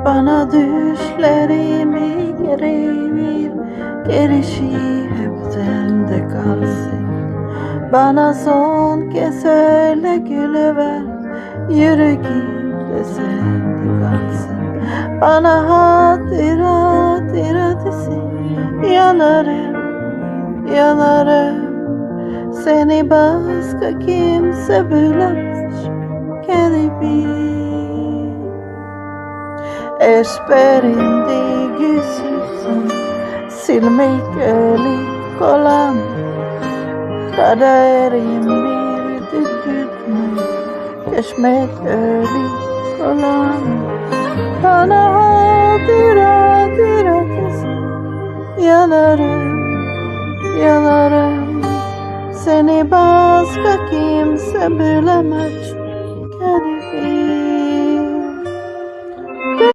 Bana düşlerimi geri ver, gerisi hep sende kalsın. Bana son kez söyle gülüver, yüreğim de sende kalsın. Bana hatıra desin, yanarım, yanarım. Seni başka kimse bilemez, kalbim. Esperindi güçsüzsün, silmek öyle kolay. Kaderim bir tükürtme, geçmek öyle kolay. Bana hatıra desin, yanarım, yanarım. Seni başka kimse bilemez, kalbim.